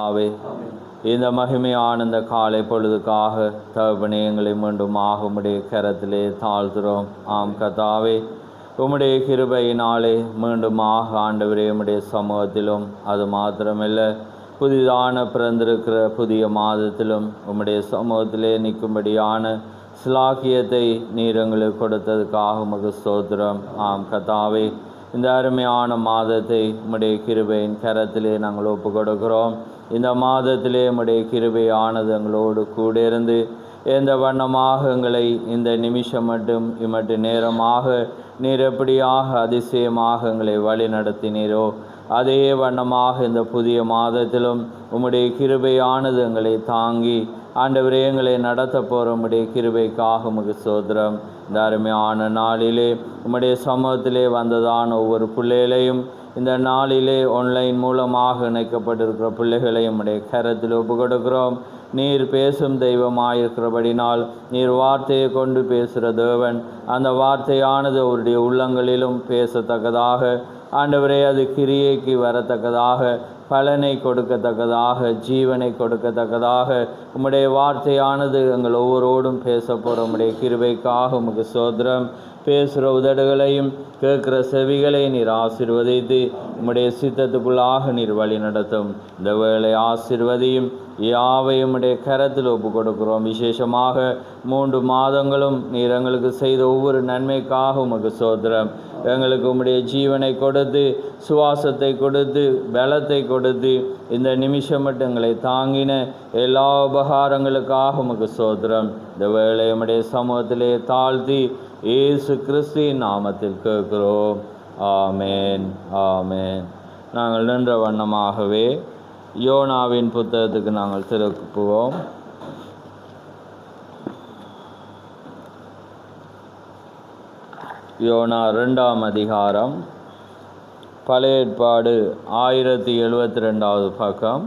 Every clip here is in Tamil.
ஆவே இந்த மகிமையான இந்த காலை பொழுதுக்காக தகப்பனே எங்களை மீண்டுமாக உம்முடைய கரத்திலே தாழ்த்துறோம். ஆம் கர்த்தாவே, உம்முடைய கிருபையினாலே மீண்டுமாக ஆண்டவரே உம்முடைய சமூகத்திலும், அது மாத்திரமல்ல புதிதான பிறந்திருக்கிற புதிய மாதத்திலும் உம்முடைய சமூகத்திலே நிற்கும்படியான சிலாக்கியத்தை நீர் எங்களுக்கு கொடுத்ததுக்காக உமக்கு ஸ்தோத்திரம். ஆம் கர்த்தாவே, இந்த அருமையான மாதத்தை உம்முடைய கிருபையின் கரத்திலே நாங்கள் ஒப்பு கொடுக்கிறோம். இந்த மாதத்திலே உம்முடைய கிருபையானது எங்களோடு கூட இருந்து எந்த வண்ணமாக எங்களை இந்த நிமிஷம் மட்டும் இம்மட்டு நேரமாக நீர் எப்படியாக அதிசயமாக எங்களை வழி நடத்தினீரோ அதே வண்ணமாக இந்த புதிய மாதத்திலும் உம்முடைய கிருபையானது எங்களை தாங்கி ஆண்டவரே எங்களை நடத்த போகிற உம்முடைய கிருபைக்காக உமக்கு ஸ்தோத்திரம். இந்த அருமையான நாளிலே உம்முடைய சமூகத்திலே வந்ததான ஒவ்வொரு பிள்ளைகளையும், இந்த நாளிலே ஆன்லைன் மூலமாக இணைக்கப்பட்டிருக்கிற பிள்ளைகளையும் உம்முடைய கரத்தில் ஒப்பு கொடுக்கிறோம். நீர் பேசும் தெய்வமாயிருக்கிறபடினால் நீர் வார்த்தையை கொண்டு பேசுகிற தேவன், அந்த வார்த்தையானது அவருடைய உள்ளங்களிலும் பேசத்தக்கதாக, ஆண்டவரே அது கிரியைக்கு வரத்தக்கதாக, பலனை கொடுக்கத்தக்கதாக, ஜீவனை கொடுக்கத்தக்கதாக உம்முடைய வார்த்தையானது எங்கள் ஒவ்வொருவரோடும் பேச போகிற உம்முடைய கிருபைக்காக உமக்கு ஸ்தோத்திரம். பேசுகிற உதடுகளையும் கேட்குற செவிகளை நீர் ஆசீர்வதித்து உம்முடைய சித்தத்துக்குள்ளாக நீர் வழி நடத்தும். இந்த வேளை ஆசீர்வதியும் யாவையும் உம்முடைய கரத்தில் ஒப்பு கொடுக்கிறோம். விசேஷமாக 3 மாதங்களும் நீர் எங்களுக்கு செய்த ஒவ்வொரு நன்மைக்காக உமக்கு ஸ்தோத்திரம். எங்களுக்கு உம்முடைய ஜீவனை கொடுத்து, சுவாசத்தை கொடுத்து, பலத்தை கொடுத்து, இந்த நிமிஷம் மட்டும் எங்களை தாங்கின எல்லா உபகாரங்களுக்காக உமக்கு ஸ்தோத்திரம். இந்த வேளை உம்முடைய சமூகத்திலே தாழ்த்தி இயேசு கிறிஸ்துவின் நாமத்தில் கேட்கிறோம். ஆமேன், ஆமேன். நாங்கள் நின்ற வண்ணமாகவே யோனாவின் புத்தகத்துக்கு நாங்கள் திருப்புவோம். யோனா 2ஆம் அதிகாரம், பழைய ஏற்பாடு 1072வது பக்கம்,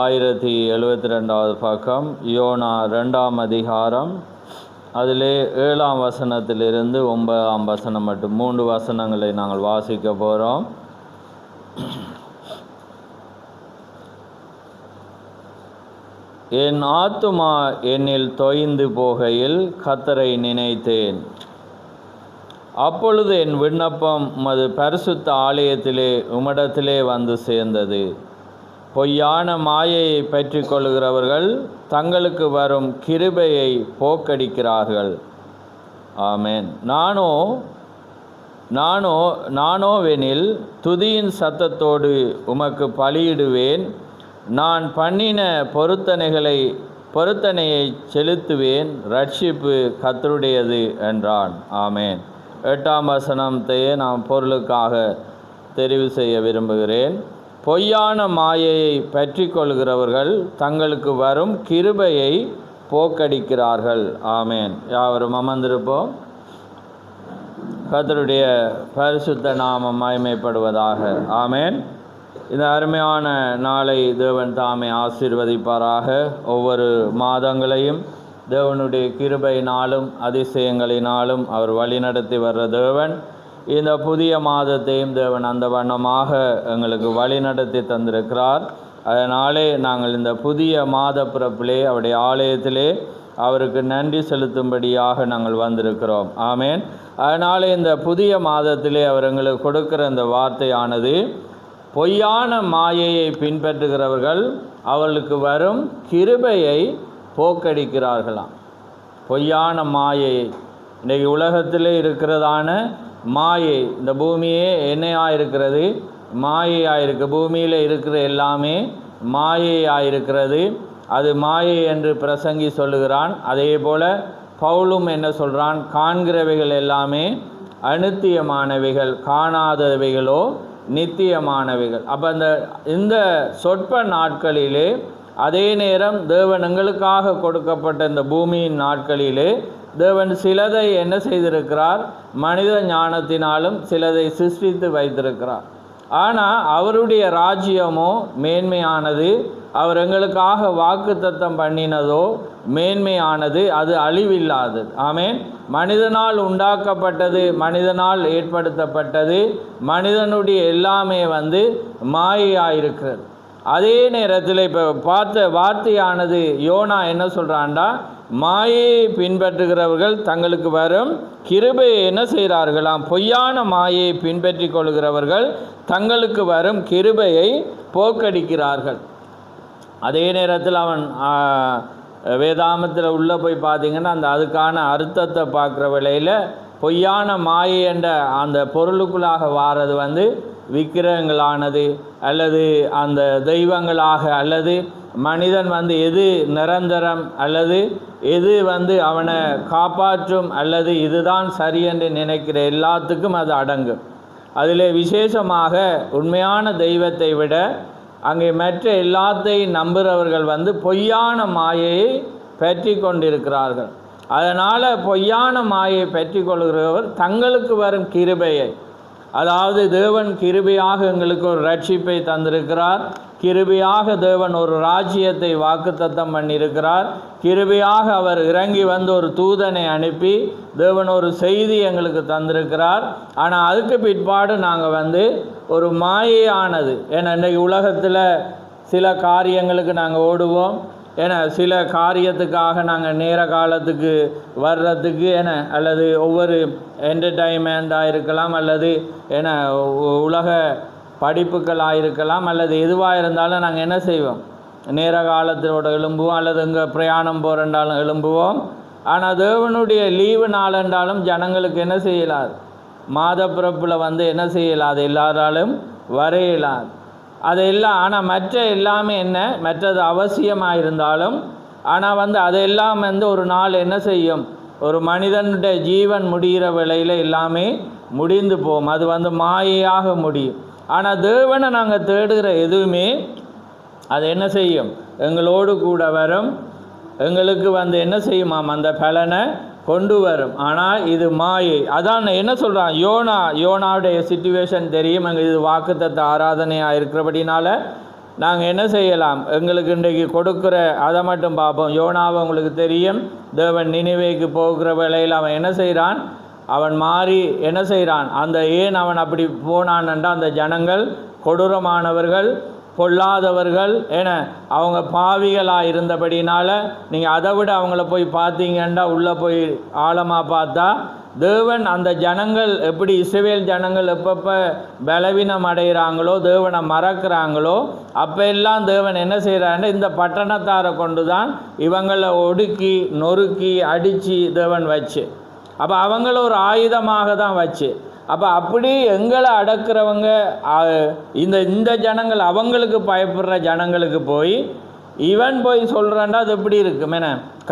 1072வது பக்கம், யோனா 2ஆம் அதிகாரம், அதிலே 7ஆம் வசனத்திலிருந்து 9ஆம் வசனம் மட்டும் 3 வசனங்களை நாங்கள் வாசிக்க போகிறோம். என் ஆத்துமா என்னில் தொய்ந்து போகையில் கர்த்தரை நினைத்தேன். அப்பொழுது என் விண்ணப்பம் உமது பரிசுத்த ஆலயத்திலே உம்மிடத்திலே வந்து சேர்ந்தது. பொய்யான மாயையை பற்றி கொள்கிறவர்கள் தங்களுக்கு வரும் கிருபையை போக்கடிக்கிறார்கள். ஆமேன். நானோவெனில் துதியின் சத்தத்தோடு உமக்கு பலியிடுவேன். நான் பண்ணின பொருத்தனையை செலுத்துவேன். ரட்சிப்பு கர்த்தருடையது என்றான். ஆமேன். 8ஆம் வசனத்தையே நான் பொருளுக்காக தெரிவு செய்ய விரும்புகிறேன். பொய்யான மாயையை பற்றி கொள்கிறவர்கள் தங்களுக்கு வரும் கிருபையை போக்கடிக்கிறார்கள். ஆமேன். யாவரும் அமர்ந்திருப்போம். கர்த்தருடைய பரிசுத்த நாமம் மகிமைப்படுவதாக. ஆமேன். இந்த அருமையான நாளை தேவன் தாமே ஆசீர்வதிப்பாராக. ஒவ்வொரு மாதங்களையும் தேவனுடைய கிருபையினாலும் அதிசயங்களினாலும் அவர் வழிநடத்தி வர்ற தேவன், இந்த புதிய மாதத்தையும் தேவன் அந்த வண்ணமாக எங்களுக்கு வழிநடத்தி தந்திருக்கிறார். அதனாலே நாங்கள் இந்த புதிய மாத பிறப்பிலே அவருடைய ஆலயத்திலே அவருக்கு நன்றி செலுத்தும்படியாக நாங்கள் வந்திருக்கிறோம். ஆமேன். அதனாலே இந்த புதிய மாதத்திலே அவர் எங்களுக்கு கொடுக்கிற இந்த வார்த்தையானது, பொய்யான மாயையை பின்பற்றுகிறவர்கள் அவர்களுக்கு வரும் கிருபையை போக்கடிக்கிறார்களாம். பொய்யான மாயை, இன்றைக்கு உலகத்திலே இருக்கிறதான மாயை, இந்த பூமியே என்னையாக இருக்கிறது, மாயையாக இருக்குது. பூமியில் இருக்கிற எல்லாமே மாயையாக இருக்கிறது. அது மாயை என்று பிரசங்கி சொல்லுகிறான். அதே போல் பவுலும் என்ன சொல்கிறான், காண்கிறவைகள் எல்லாமே அநித்தியமானவைகள், காணாதவைகளோ நித்தியமானவைகள். அப்போ இந்த சொற்ப நாட்களிலே, அதே நேரம் தேவன் எங்களுக்காக கொடுக்கப்பட்ட இந்த பூமியின் நாட்களிலே தேவன் சிலதை என்ன செய்திருக்கிறார், மனித ஞானத்தினாலும் சிலதை சிருஷ்டித்து வைத்திருக்கிறார். ஆனால் அவருடைய ராஜ்யமோ மேன்மையானது, அவர் எங்களுக்காக வாக்குத்தத்தம் பண்ணினதோ மேன்மையானது, அது அழிவில்லாதது. ஆமேன். மனிதனால் உண்டாக்கப்பட்டது, மனிதனால் ஏற்படுத்தப்பட்டது, மனிதனுடைய எல்லாமே மாயையாயிருக்கிறது. அதே நேரத்தில் இப்போ பார்த்த வார்த்தையானது யோனா என்ன சொல்கிறான்டா, மாயையை பின்பற்றுகிறவர்கள் தங்களுக்கு வரும் கிருபையை என்ன செய்கிறார்களாம், பொய்யான மாயையை பின்பற்றி கொள்கிறவர்கள் தங்களுக்கு வரும் கிருபையை போக்கடிக்கிறார்கள். அதே நேரத்தில் அவன் வேதாமத்தில் உள்ளே போய் பார்த்திங்கன்னா அதுக்கான அர்த்தத்தை பார்க்குற வேளையில் பொய்யான மாயை என்ற அந்த பொருளுக்குள்ளாக வாரது விக்கிரகங்களானது அல்லது அந்த தெய்வங்களாக அல்லது மனிதன் எது நிரந்தரம் அல்லது எது அவனை காப்பாற்றும் அல்லது இதுதான் சரி என்று நினைக்கிற எல்லாத்துக்கும் அது அடங்கும். அதில் விசேஷமாக உண்மையான தெய்வத்தை விட அங்கே மற்ற எல்லாத்தையும் நம்புகிறவர்கள் பொய்யான மாயையை பற்றி கொண்டிருக்கிறார்கள். அதனால் பொய்யான மாயை பெற்றி கொள்கிறவர் தங்களுக்கு வரும் கிருபையை, அதாவது தேவன் கிருபையாக எங்களுக்கு ஒரு ரட்சிப்பை தந்திருக்கிறார், கிருபையாக தேவன் ஒரு ராஜ்யத்தை வாக்குத்தத்தம் பண்ணியிருக்கிறார், கிருபையாக அவர் இறங்கி ஒரு தூதனை அனுப்பி தேவன் ஒரு செய்தி எங்களுக்கு தந்திருக்கிறார். ஆனால் அதுக்கு பிற்பாடு நாங்கள் ஒரு மாயையானது, ஏன்னா இன்றைக்கு உலகத்தில் சில காரியங்களுக்கு நாங்கள் ஓடுவோம், ஏன்னா சில காரியத்துக்காக நாங்கள் நேர காலத்துக்கு வர்றதுக்கு அல்லது ஒவ்வொரு என்டர்டைன்மெண்ட்டாக இருக்கலாம் அல்லது உலக படிப்புகளாக இருக்கலாம் அல்லது எதுவாக இருந்தாலும் நாங்கள் என்ன செய்வோம், நேர காலத்தோட எழும்புவோம் அல்லது இங்கே பிரயாணம் போகிறண்டாலும் எழும்புவோம். ஆனால் தேவனுடைய லீவு நாளென்றாலும் ஜனங்களுக்கு என்ன செய்யலாது, மாத பிறப்பில் என்ன செய்யலாது, எல்லாராலும் வரையலாது அதெல்லாம். ஆனால் மற்ற எல்லாமே மற்றது அவசியமாக இருந்தாலும் ஆனால் அதெல்லாம் ஒரு நாள் என்ன செய்யும், ஒரு மனிதனுடைய ஜீவன் முடிகிற வேளையில் எல்லாமே முடிந்து போகும், அது மாயையாக முடியும். ஆனால் தேவனை நாங்கள் தேடுகிற எதுவுமே அது என்ன செய்யும், எங்களோடு கூட வரும், எங்களுக்கு என்ன செய்யுமாம், அந்த பலனை கொண்டு வரும். ஆனால் இது மாயை. அதான் என்ன சொல்கிறான் யோனாவுடைய சிச்சுவேஷன் தெரியும், எங்கள் இது வாக்குத்தத்த ஆராதனையாக இருக்கிறபடினால நாங்கள் என்ன செய்யலாம், எங்களுக்கு இன்றைக்கு கொடுக்குற அதை மட்டும் பார்ப்போம். யோனாவை உங்களுக்கு தெரியும், தேவன் நினிவேக்கு போகிற வேளையில் அவன் என்ன செய்கிறான், அவன் மாறி என்ன செய்கிறான், ஏன் அவன் அப்படி போனான்டா, அந்த ஜனங்கள் கொடூரமானவர்கள் பொல்லாதவர்கள் அவங்க பாவிகளாக இருந்தபடினால நீங்கள் அதை விட அவங்கள போய் பார்த்தீங்கன்னா உள்ளே போய் ஆழமாக பார்த்தா தேவன் அந்த ஜனங்கள் எப்படி இஸ்ரவேல் ஜனங்கள் எப்பப்போ பலவீனம் அடைகிறாங்களோ தேவனை மறக்கிறாங்களோ அப்போ எல்லாம் தேவன் என்ன செய்கிறாருன்னா இந்த பட்டணத்தாரை கொண்டு தான் இவங்களை ஒடுக்கி நொறுக்கி அடித்து தேவன் வச்சு, அப்போ அவங்கள ஒரு ஆயுதமாக தான் வச்சு, அப்போ அப்படி எங்களை அடக்கிறவங்க இந்த ஜனங்கள் அவங்களுக்கு பயப்படுற ஜனங்களுக்கு போய் இவன் போய் சொல்கிறான்டா, அது எப்படி இருக்கும்,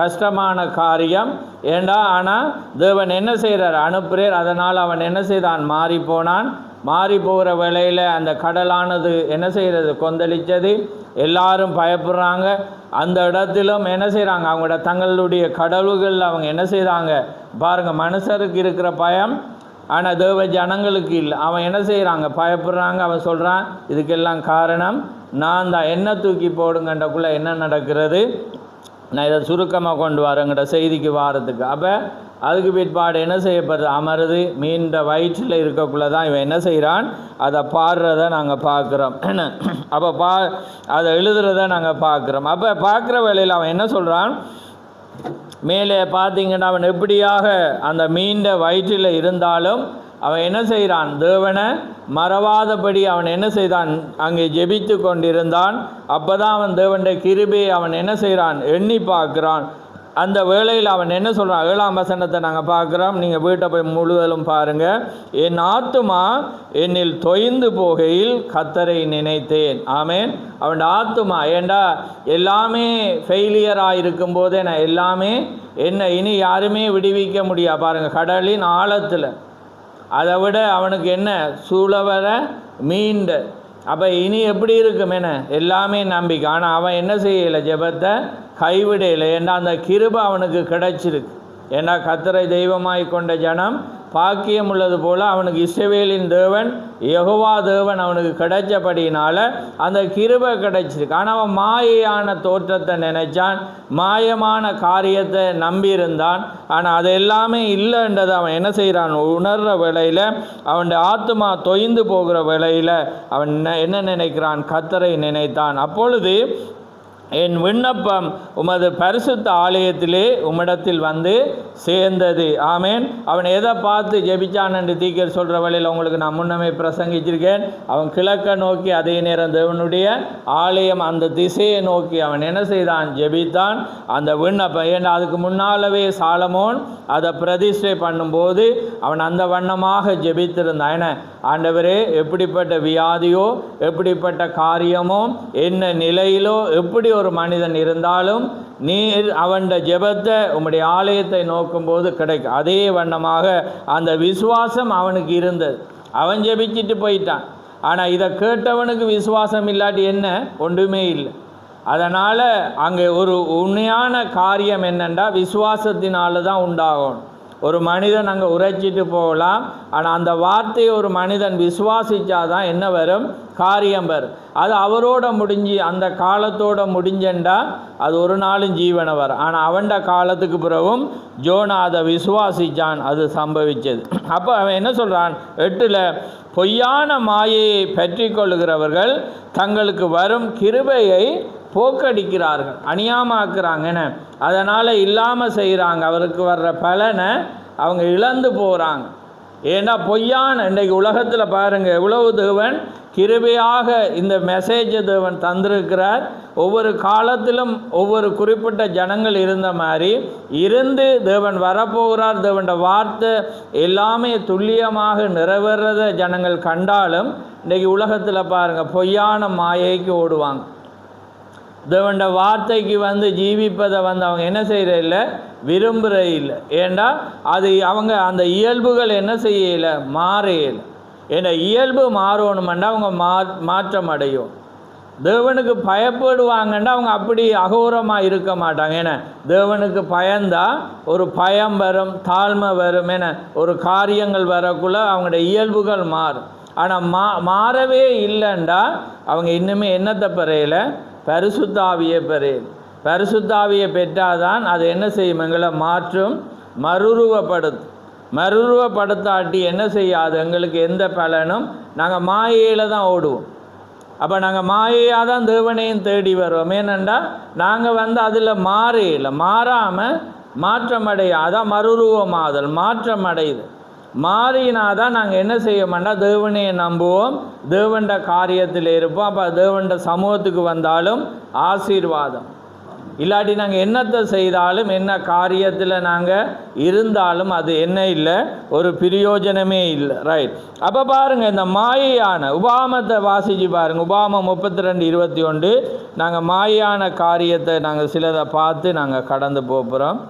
கஷ்டமான காரியம் ஏண்டா. ஆனால் தேவன் என்ன செய்கிறார், அனுப்புகிறார். அதனால் அவன் என்ன செய்தான், மாறி போனான். மாறி போகிற வேளையில் அந்த கடலானது என்ன செய்கிறது, கொந்தளித்தது. எல்லாரும் பயப்படுறாங்க. அந்த இடத்திலும் என்ன செய்கிறாங்க, அவங்களோட தங்களுடைய கடவுள்கள் அவங்க என்ன செய்கிறாங்க பாருங்கள், மனுஷருக்கு இருக்கிற பயம் ஆனால் தேவ ஜனங்களுக்கு இல்லை. அவன் என்ன செய்கிறாங்க, பயப்படுறாங்க. அவன் சொல்கிறான், இதுக்கெல்லாம் காரணம் நான் தான், என்ன தூக்கி போடுங்கன்றக்குள்ளே என்ன நடக்கிறது, நான் இதை சுருக்கமாக கொண்டு வரேங்கிற செய்திக்கு வாரத்துக்கு. அப்போ அதுக்கு பிற்பாடு என்ன செய்யப்படுது, அமருது மீண்ட வயிற்றில் இருக்கக்குள்ளே தான் இவன் என்ன செய்கிறான், அதை பாடுறத நாங்கள் பார்க்குறோம். அப்போ அதை எழுதுறத நாங்கள் பார்க்குறோம். அப்போ பார்க்குற வேளையில் அவன் என்ன சொல்கிறான், மேலே பார்த்தீங்கன்னா அவன் எப்படியாக அந்த மீண்ட வயிற்றில் இருந்தாலும் அவன் என்ன செய்கிறான், தேவனை மறவாதபடி அவன் என்ன செய்தான், அங்கே ஜெபித்து கொண்டிருந்தான். அப்போ தான் அவன் தேவனுடைய கிருபையை அவன் என்ன செய்கிறான், எண்ணி பார்க்குறான். அந்த வேளையில் அவன் என்ன சொல்கிறான், 7ஆம் வசனத்தை நாங்கள் பார்க்குறோம், நீங்கள் வீட்டை போய் முழுவதும் பாருங்கள். என் ஆத்துமா என்னில் தொய்ந்து போகையில் கர்த்தரை நினைத்தேன். ஆமேன். அவன் ஆத்துமா ஏண்டா எல்லாமே ஃபெயிலியராக இருக்கும்போதே நான் எல்லாமே என்ன இனி யாருமே விடுவிக்க முடியாது. பாருங்கள், கடலின் ஆழத்தில் அதை விட அவனுக்கு என்ன சூழவர மீண்ட. அப்போ இனி எப்படி இருக்கும், எல்லாமே நம்பிக்கை. ஆனால் அவன் என்ன செய்யலை, ஜெபத்தை கைவிடையில். ஏன்னா அந்த கிருபை அவனுக்கு கிடைச்சிருக்கு. ஏன்னா கர்த்தரை தெய்வமாய் கொண்ட ஜனம் பாக்கியம் உள்ளது போல் அவனுக்கு இஸ்ரவேலின் தேவன் யெகோவா தேவன் அவனுக்கு கிடைச்சபடினால அந்த கிருபை கிடைச்சிருக்கு. ஆனால் அவன் மாயையான தோற்றத்தை நினைச்சான், மாயமான காரியத்தை நம்பியிருந்தான். ஆனால் அது எல்லாமே இல்லைன்றதை அவன் என்ன செய்கிறான், உணர்கிற வேளையில், அவன் ஆத்துமா தொய்ந்து போகிற வேளையில் அவன் என்ன நினைக்கிறான், கர்த்தரை நினைத்தான். அப்பொழுது என் விண்ணப்பம் உமது பரிசுத்த ஆலயத்திலே உம்மிடத்தில் வந்து சேர்ந்தது. ஆமேன். அவன் எதை பார்த்து ஜெபிச்சான் என்று தீக்கர் சொல்கிற வழியில் உங்களுக்கு நான் முன்னமே பிரசங்கிச்சிருக்கேன். அவன் கிழக்க நோக்கி, அதே நேரம் தேவனுடைய ஆலயம் அந்த திசையை நோக்கி அவன் என்ன செய்தான், ஜெபித்தான். அந்த விண்ணப்பம் ஏன்னா அதுக்கு முன்னாலவே சாலமோன் அதை பிரதிஷ்டை பண்ணும்போது அவன் அந்த வண்ணமாக ஜெபித்திருந்தான். ஏன்னா ஆண்டவரே, எப்படிப்பட்ட வியாதியோ எப்படிப்பட்ட காரியமோ என்ன நிலையிலோ எப்படி ஒரு மனிதன் இருந்தாலும் நீர் அவன் ஜெபத்தை உம்முடைய ஆலயத்தை நோக்கும்போது கிடைக்கும். அதே வண்ணமாக அந்த விசுவாசம் அவனுக்கு இருந்தது. அவன் ஜெபிச்சிட்டு போயிட்டான். ஆனால் இதை கேட்டவனுக்கு விசுவாசம் இல்லாட்டி என்ன, ஒன்றுமே இல்லை. அதனால் அங்கே ஒரு உண்மையான காரியம் என்னென்னா விசுவாசத்தினால தான் உண்டாகும். ஒரு மனிதன் அங்கே உரைச்சிட்டு போகலாம், ஆனால் அந்த வார்த்தையை ஒரு மனிதன் விசுவாசித்தாதான் என்ன வரும், காரியம் வரும். அது அவரோட முடிஞ்சு அந்த காலத்தோட முடிஞ்சண்டா அது ஒரு நாளும் ஜீவனை வரும். ஆனால் அவன்ட காலத்துக்கு பிறகும் ஜோனா அதை விசுவாசித்தான், அது சம்பவிச்சது. அப்போ அவன் என்ன சொல்கிறான் 8ல், பொய்யான மாயையை பற்றி கொள்ளுகிறவர்கள் தங்களுக்கு வரும் கிருபையை போக்கடிக்கிறார்கள், அநியாயமாக்குறாங்க. என்ன அதனால் இல்லாமல் செய்கிறாங்க. அவருக்கு வர்ற பலனை அவங்க இழந்து போகிறாங்க. ஏன்னா பொய்யான இன்றைக்கு உலகத்தில் பாருங்கள் எவ்வளவு தேவன் கிருபையாக இந்த மெசேஜை தேவன் தந்திருக்கிறார். ஒவ்வொரு காலத்திலும் ஒவ்வொரு குறிப்பிட்ட ஜனங்கள் இருந்த மாதிரி இருந்து தேவன் வரப்போகிறார். தேவனோட வார்த்தை எல்லாமே துல்லியமாக நிறைவேறத ஜனங்கள் கண்டாலும் இன்றைக்கி உலகத்தில் பாருங்கள் பொய்யான மாயைக்கு ஓடுவாங்க. தேவண்ட வார்த்தைக்கு வந்து ஜீவிப்பதை வந்து அவங்க என்ன செய்கிற இல்லை, விரும்புகிற இல்லை. ஏண்டா அது அவங்க அந்த இயல்புகள் என்ன செய்யலை, மாறையில்லை. ஏன்னா இயல்பு மாறணுமெண்டா அவங்க மாற்றம் அடையும். தேவனுக்கு பயப்படுவாங்கன்னா அவங்க அப்படி அகோரமாக இருக்க மாட்டாங்க. ஏன்னா தேவனுக்கு பயந்தா ஒரு பயம் வரும், தாழ்மை வரும். ஏன்னா ஒரு காரியங்கள் வரக்குள்ள அவங்களோட இயல்புகள் மாறும். ஆனால் மாறவே இல்லைண்டா அவங்க இன்னுமே என்னத்தை பெறையில, பரிசுத்தாவியை பெறையில். பரிசுத்தாவியை பெற்றாதான் அது என்ன செய்யும், எங்களை மாற்றும், மறுரூபப்படுத்தாட்டி என்ன செய்யாது, எங்களுக்கு எந்த பலனும். நாங்கள் மாயையில் தான் ஓடுவோம். அப்போ நாங்கள் மாயையாக தான் தேவனையும் தேடி வருவோம். ஏனெண்டா நாங்கள் வந்து அதில் மாறாமல் மாற்றமடைய, அதான் மறுரூபமாதல், மாற்றம் அடையுது. மாறினாதான் நாங்கள் என்ன செய்யோம்னா தேவனையை நம்புவோம், தேவண்ட காரியத்தில் இருப்போம். அப்போ தேவண்ட சமூகத்துக்கு வந்தாலும் ஆசீர்வாதம். இல்லாட்டி நாங்கள் என்னத்தை செய்தாலும் என்ன காரியத்தில் நாங்கள் இருந்தாலும் அது என்ன இல்லை, ஒரு பிரயோஜனமே இல்லை. ரைட். அப்போ பாருங்கள் இந்த மாயையான உபாமத்தை வாசித்து பாருங்கள். உபாமம் 32:21. நாங்கள் மாயையான காரியத்தை நாங்கள் சிலதை பார்த்து நாங்கள் கடந்து போகிறோம்.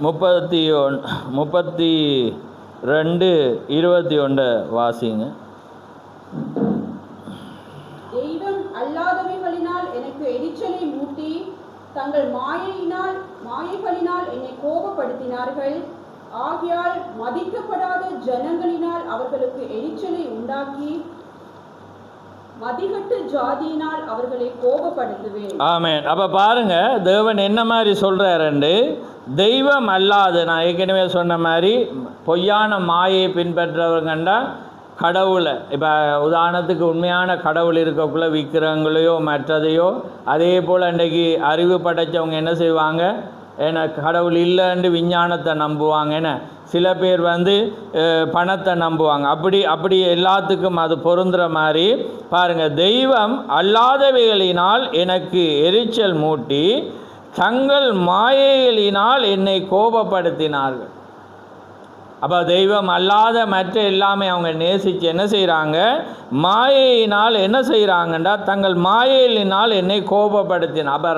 32:21 வாசிங்க. தெய்வம் அல்லாதவைகளினால் எனக்கு எரிச்சலை மூட்டி தங்கள் மாயைகளினால் என்னை கோபப்படுத்தினார்கள். ஆகையால் மதிக்கப்படாத ஜனங்களினால் அவர்களுக்கு எரிச்சலை உண்டாக்கி மதிகட்டு ஜாதியினால் அவர்களை கோபப்படுத்துவேன். ஆமென். அப்போ பாருங்க தேவன் என்ன மாதிரி சொல்கிறாருண்டு, தெய்வம் அல்லாது, நான் ஏற்கனவே சொன்ன மாதிரி பொய்யான மாயை பின்பற்றவங்கண்டா கடவுளை, இப்போ உதாரணத்துக்கு உண்மையான கடவுள் இருக்கக்குள்ள விக்கிரகங்களையோ மற்றதையோ, அதே போல் இன்றைக்கு அறிவு படைத்தவங்க என்ன செய்வாங்க, ஏன்னா கடவுள் இல்லைன்னு விஞ்ஞானத்தை நம்புவாங்க. ஏன்னா சில பேர் வந்து பணத்தை நம்புவாங்க. அப்படி எல்லாத்துக்கும் அது பொருந்துகிற மாதிரி பாருங்கள், தெய்வம் அல்லாதவைகளினால் எனக்கு எரிச்சல் மூட்டி தங்கள் மாயைகளினால் என்னை கோபப்படுத்தினார்கள். அப்போ தெய்வம் அல்லாத மற்ற எல்லாமே அவங்க நேசித்து என்ன செய்கிறாங்க, மாயையினால் என்ன செய்கிறாங்கண்டா தங்கள் மாயையினால் என்னை கோபப்படுத்தின. அப்போ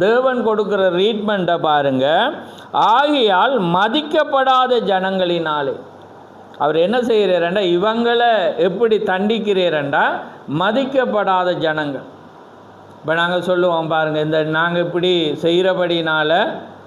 தேவன் கொடுக்குற ட்ரீட்மெண்ட்டை பாருங்கள். ஆகையால் மதிக்கப்படாத ஜனங்களினாலே அவர் என்ன செய்கிறாரண்டா, இவங்களை எப்படி தண்டிக்கிறீரண்டா, மதிக்கப்படாத ஜனங்கள். இப்போ நாங்கள் சொல்லுவோம் பாருங்கள், இந்த நாங்கள் இப்படி செய்கிறபடினால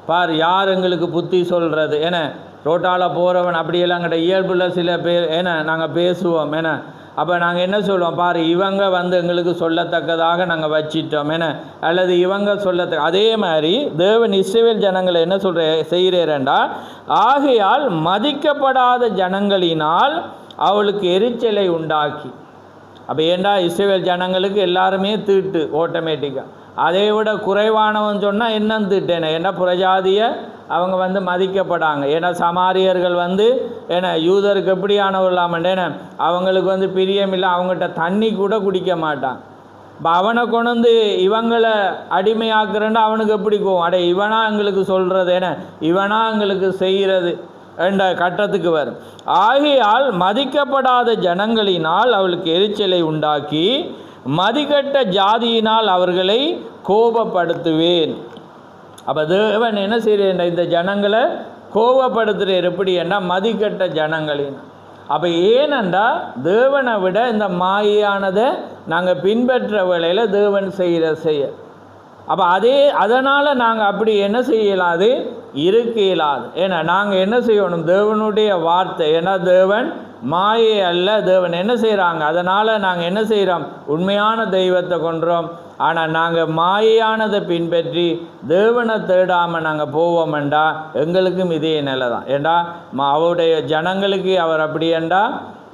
பார் யார் எங்களுக்கு புத்தி சொல்கிறது, ஏன்னா ரோட்டால் போகிறவன் அப்படியெல்லாம் எங்கள்கிட்ட இயல்பில் சில பேர் ஏன்னா நாங்கள் பேசுவோம், ஏன்னா அப்போ நாங்கள் என்ன சொல்லுவோம், பாரு இவங்க வந்து எங்களுக்கு சொல்லத்தக்கதாக நாங்கள் வச்சிட்டோம், ஏன்னா அல்லது இவங்க சொல்லத்தக்க. அதே மாதிரி தேவன் இஸ்ரவேல் ஜனங்களை என்ன செய்கிறேன்டா, ஆகையால் மதிக்கப்படாத ஜனங்களினால் அவளுக்கு எரிச்சலை உண்டாக்கி. அப்போ ஏண்டா இஸ்ரவேல் ஜனங்களுக்கு எல்லாருமே தீட்டு ஆட்டோமேட்டிக்காக. அதை விட குறைவானவன் சொன்னால் என்னன்னு தீட்டேனே, ஏன்னா புறஜாதியை அவங்க வந்து மதிக்கப்படாங்க. ஏன்னா சமாரியர்கள் வந்து ஏன்னா யூதருக்கு எப்படியானவர்களாமண்டே, ஏன்னா அவங்களுக்கு வந்து பிரியமில்லை, அவங்ககிட்ட தண்ணி கூட குடிக்க மாட்டான். இப்போ அவனை கொண்டு வந்து இவங்களை அடிமையாக்குறேன்னா அவனுக்கு எப்படி போகும், அடே இவனா எங்களுக்கு சொல்கிறது, ஏன்னா இவனா எங்களுக்கு செய்கிறது என்ற கட்டத்துக்கு வரும். ஆகையால் மதிக்கப்படாத ஜனங்களினால் அவளுக்கு எரிச்சலை உண்டாக்கி மதிக்கட்ட ஜாதியினால் அவர்களை கோபப்படுத்துவேன். அப்போ தேவன் என்ன செய்கிறேன், இந்த ஜனங்களை கோபப்படுத்துகிறார். எப்படி என்ன, மதிக்கட்ட ஜனங்களின். அப்போ ஏனென்றா தேவனை விட இந்த மாயானதை நாங்கள் பின்பற்ற வேளையில் தேவன் செய்ய அப்போ அதனால் நாங்கள் அப்படி என்ன செய்யலாது, இருக்க இயலாது. ஏன்னா நாங்கள் என்ன செய்யணும், தேவனுடைய வார்த்தை, ஏன்னா தேவன் மாயை அல்ல, தேவன் என்ன செய்கிறாங்க, அதனால் நாங்கள் என்ன செய்கிறோம், உண்மையான தெய்வத்தை கொன்றோம். ஆனால் நாங்கள் மாயானதை பின்பற்றி தேவனை தேடாமல் நாங்கள் போவோம்ண்டா எங்களுக்கும் இதே நிலை தான். ஏண்டா அவருடைய ஜனங்களுக்கு அவர் அப்படி ஏண்டா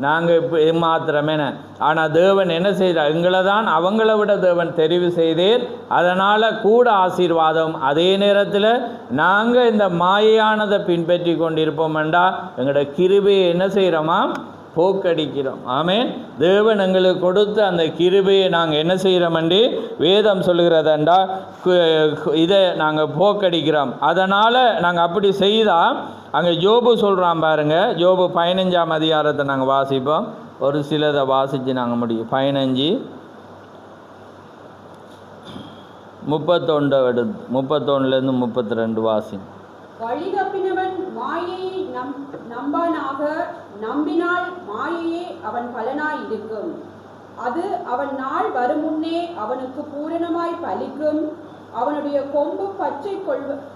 நாங்கள் இப்போ மாத்திரமேன. ஆனால் தேவன் என்ன செய்கிறார், எங்களை தான் அவங்கள விட தேவன் தெரிவு செய்தீர், அதனால் கூட ஆசீர்வாதம். அதே நேரத்தில் நாங்கள் இந்த மாயானதை பின்பற்றி கொண்டிருப்போம்ண்டா எங்களோட கிருபையை என்ன செய்கிறோமா, போக்கடிக்கிறோம். ஆமென். தேவன் எங்களுக்கு கொடுத்த அந்த கிருபையை நாங்கள் என்ன செய்கிறோம்ண்டு வேதம் சொல்லுகிறதண்டா இதை நாங்கள் போக்கடிக்கிறோம். அதனால் நாங்கள் அப்படி செய்தால் அங்கே யோபு சொல்கிறான் பாருங்க, யோபு 15ஆம் அதிகாரத்தை நாங்கள் வாசிப்போம். ஒரு சிலதை வாசித்து நாங்கள் முடியும். 15:31 31லேருந்து 32 வாசி. வழி தப்பினவன் மாயையை நம்பானாக, நம்பினால் மாயையே அவன் பலனாய் இருக்கும். அது அவன் நாள் வரும் முன்னே அவனுக்கு பூரணமாய் பலிக்கும். அவனுடைய கொம்பு பச்சை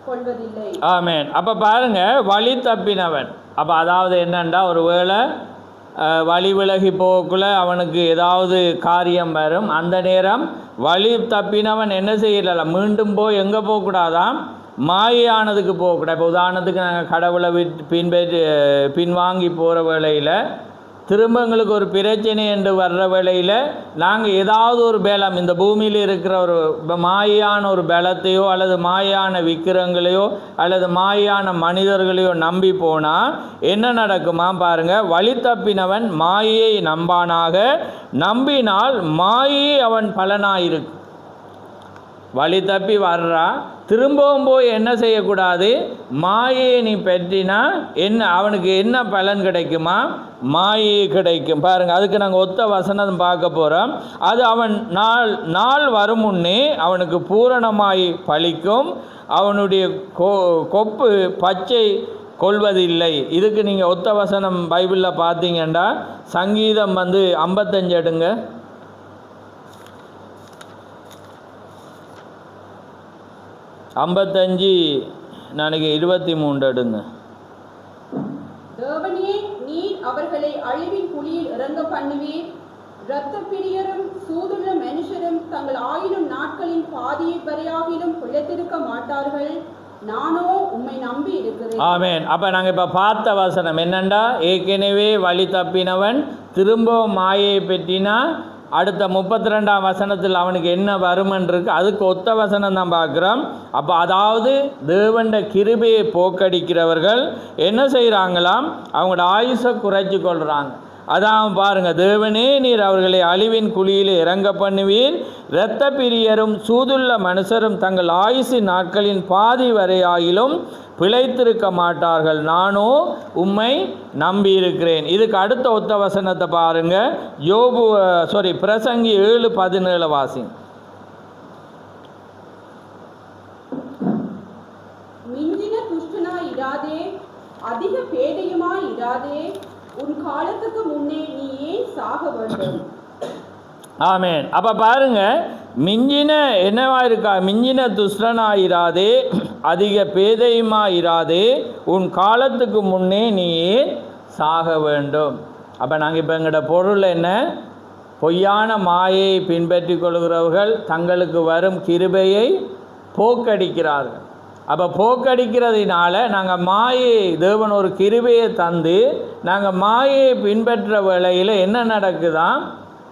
கொள்வதில்லை. ஆமென். அப்போ பாருங்க, வழி தப்பினவன். அப்போ அதாவது என்னண்டா, ஒரு வேளை வழி விலகி போக்குள்ள அவனுக்கு ஏதாவது காரியம் வரும். அந்த நேரம் வழி தப்பினவன் என்ன செய்யல, மீண்டும் போய் எங்கே போகக்கூடாதான், மாயானதுக்கு போகக்கூடாது. இப்போ உதாரணத்துக்கு நாங்கள் கடவுளை பின்வாங்கி போகிற வேளையில் திரும்ப எங்களுக்கு ஒரு பிரச்சனை என்று வர்ற வேளையில் நாங்கள் ஏதாவது ஒரு பலம், இந்த பூமியில் இருக்கிற ஒரு மாயான ஒரு பலத்தையோ அல்லது மாயான விக்கிரங்களையோ அல்லது மாயான மனிதர்களையோ நம்பி போனால் என்ன நடக்குமா பாருங்கள். வழி தப்பினவன் மாயையை நம்பானாக, நம்பினால் மாயை அவன் பலனாயிருக்கு. வழி தப்பி வர்றா, திரும்பவும் போய் என்ன செய்யக்கூடாது, மாயை நீ பெற்றினா என்ன அவனுக்கு என்ன பலன் கிடைக்குமா, மாயை கிடைக்கும். பாருங்கள், அதுக்கு நாங்கள் ஒத்த வசனம் பார்க்க போகிறோம். அது அவன் நாள் வரும் முன்னே அவனுக்கு பூரணமாய் பலிக்கும். அவனுடைய கொப்பு பச்சை கொள்வதில்லை. இதுக்கு நீங்கள் ஒத்த வசனம் பைபிளில் பார்த்தீங்கன்னா சங்கீதம் 55 எடுங்க. 55 நாளைக்கு 23 எடுங்க. தேவனே, நீர் அவர்களை அழிவின் குழியில் இறங்க பண்ணுவீர். இரத்த பிரியரும் சூதுள்ள மனுஷரும் தங்கள் ஆயிரம் நாட்களின் பாதியை வரையாகிலும் பிழைத்திருக்க மாட்டார்கள். நானோ உம்மை நம்பி இருக்கிறேன். ஆமென். அப்போ நாங்கள் இப்போ பார்த்த வசனம் என்னண்டா, ஏற்கனவே வழி தப்பினவன் திரும்பவும் மாயை பெற்றினா அடுத்த 32ஆம் வசனத்தில் அவனுக்கு என்ன வருமன்றிருக்கு, அதுக்கு ஒத்த வசனம் தான் பார்க்குறோம். அப்போ அதாவது தேவண்ட கிருபையை போக்கடிக்கிறவர்கள் என்ன செய்கிறாங்களாம், அவங்களோட ஆயுசை குறைச்சி கொள்கிறாங்க. அதான் பாருங்கள், தேவனே நீர் அவர்களை அழிவின் குழியில் இறங்க பண்ணுவீர். இரத்த பிரியரும் சூதுள்ள மனுஷரும் தங்கள் ஆயுசு நாட்களின் பாதி வரையாயிலும் பிழைத்திருக்க மாட்டார்கள். நானோ உம்மை நம்பியிருக்கிறேன். இதுக்கு அடுத்த ஒத்த வசனத்தை பாருங்க. பிரசங்கி 7:17 வாசி. மிஞ்சின துஷ்டனாய் இராதே, அதிக பேதையுமாய் இராதே. உன் காலத்துக்கு முன்னே நீ ஏன் சாக வேண்டும்? ஆமென். அப்போ பாருங்க, மிஞ்சின என்னவா இருக்கா, மிஞ்சின துஷ்டனாயிராதே, அதிக பேதையுமாயிராதே, உன் காலத்துக்கு முன்னே நீயே சாக வேண்டும். அப்போ நாங்கள் இப்போ எங்களோட பொருள் என்ன, பொய்யான மாயை பின்பற்றி கொள்கிறவர்கள் தங்களுக்கு வரும் கிருபையை போக்கடிக்கிறார்கள். அப்போ போக்கடிக்கிறதுனால நாங்கள் மாயை, தேவன் ஒரு கிருபையை தந்து நாங்கள் மாயை பின்பற்ற வேளையில் என்ன நடக்குதான்,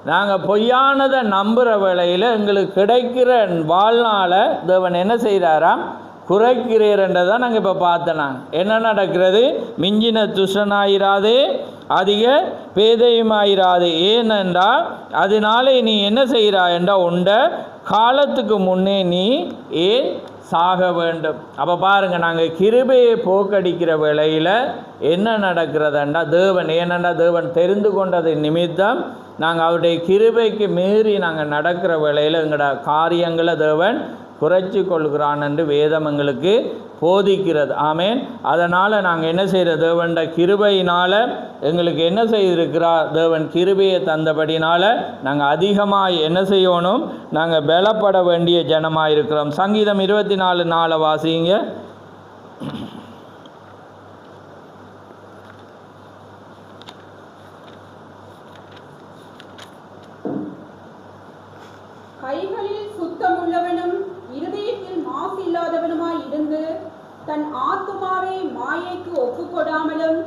நாங்கள் பொய்யானதை நம்புகிற வேளையில் எங்களுக்கு கிடைக்கிற வாழ்நாளை தேவன் என்ன செய்கிறாராம், குறைக்கிறீர்ன்றதை நாங்கள் இப்போ பார்த்தோம். என்ன நடக்கிறது, மிஞ்சின துஷ்டனாயிராதே, அதிக பேதையுமாயிராது. ஏனென்றால் அதனாலே நீ என்ன செய்கிறாய் என்றால் உண்ட காலத்துக்கு முன்னே நீ ஏன் சாக வேண்டும். அப்போ பாருங்கள், நாங்கள் கிருபையை போக்கடிக்கிற வேளையில் என்ன நடக்கிறதுண்டா, தேவன் ஏனென்றா தேவன் தெரிந்து கொண்டது நிமித்தம் நாங்கள் அவருடைய கிருபைக்கு மீறி நாங்கள் நடக்கிற வேளையில் எங்களோட காரியங்களை தேவன் குறைச்சி கொள்கிறான் என்று வேதம் எங்களுக்கு போதிக்கிறது. ஆமேன். அதனால் நாங்கள் என்ன செய்கிற, தேவன் கிருபையினால் எங்களுக்கு என்ன செய்திருக்கிறார், தேவன் கிருபையை தந்தபடினால் நாங்கள் அதிகமாக என்ன செய்யணும், நாங்கள் பலப்பட வேண்டிய ஜனமாக இருக்கிறோம். சங்கீதம் 24:4 வாசிங்க. கைகளில் சுத்தமுள்ளவனும் இருதயத்தில் மாசு இல்லாதவனுமாய் இருந்து தன் ஆத்துமாவை மாயைக்கு ஒப்புக்கொடாமலும்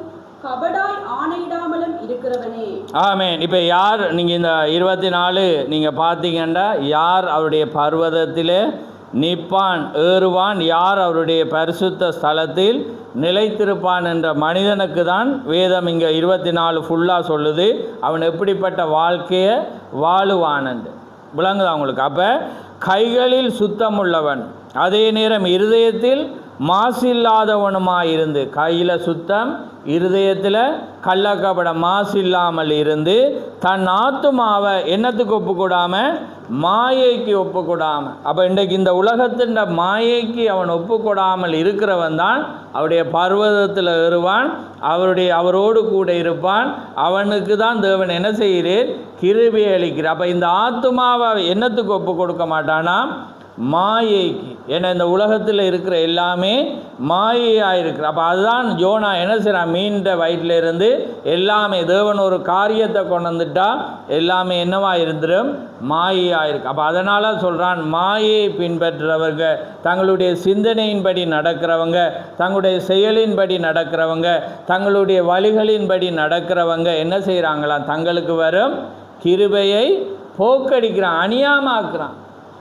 கபடாய் ஆணையிடாமலும் இருக்கிறவனே. ஆமேன். இப்போ யார் நீங்கள் இந்த 24 நீங்கள் பார்த்தீங்கன்னா, யார் அவருடைய பர்வதத்திலே நிற்பான் ஏறுவான், யார் அவருடைய பரிசுத்த ஸ்தலத்தில் நிலைத்திருப்பான் என்ற மனிதனுக்கு தான் வேதம் இங்கே 24 ஃபுல்லாக சொல்லுது அவன் எப்படிப்பட்ட வாழ்க்கையை வாழுவான் என்று. விளங்குதா உங்களுக்கு? அப்போ கைகளில் சுத்தமுள்ளவன், அதே நேரம் இருதயத்தில் மாசில்லாதவனுமாயிருந்து, கையில் சுத்தம், இருதயத்தில் கள்ளக்கபட மாசு இல்லாமல் இருந்து தன் ஆத்துமாவை என்னத்துக்கு ஒப்புக்கூடாமல், மாயைக்கு ஒப்புக்கூடாமல். அப்போ இன்றைக்கு இந்த உலகத்தின் மாயைக்கு அவன் ஒப்புக்கூடாமல் இருக்கிறவன் தான் அவருடைய பர்வதத்தில் ஏறுவான், அவரோடு கூட இருப்பான். அவனுக்கு தான் தேவன் என்ன செய்கிறேன், கிருபை அளிக்கிறார். அப்போ இந்த ஆத்துமாவை என்னத்துக்கு ஒப்பு கொடுக்க மாட்டானா, மாயைக்கு. ஏன்னா இந்த உலகத்தில் இருக்கிற எல்லாமே மாயையாக இருக்குது. அப்போ அதுதான் யோனா என்ன செய்கிறான், மீண்ட வயிற்றில் இருந்து எல்லாமே தேவன் ஒரு காரியத்தை கொண்டு வந்துட்டா எல்லாமே என்னவாக இருந்துடும், மாயையாக இருக்குது. அப்போ அதனால் சொல்கிறான், மாயை பின்பற்றுறவங்க, தங்களுடைய சிந்தனையின்படி நடக்கிறவங்க, தங்களுடைய செயலின்படி நடக்கிறவங்க, தங்களுடைய வழிகளின்படி நடக்கிறவங்க என்ன செய்கிறாங்களாம், தங்களுக்கு வரும் கிருபையை போக்கடிக்கிறான், அநியாயமாக்குறான்.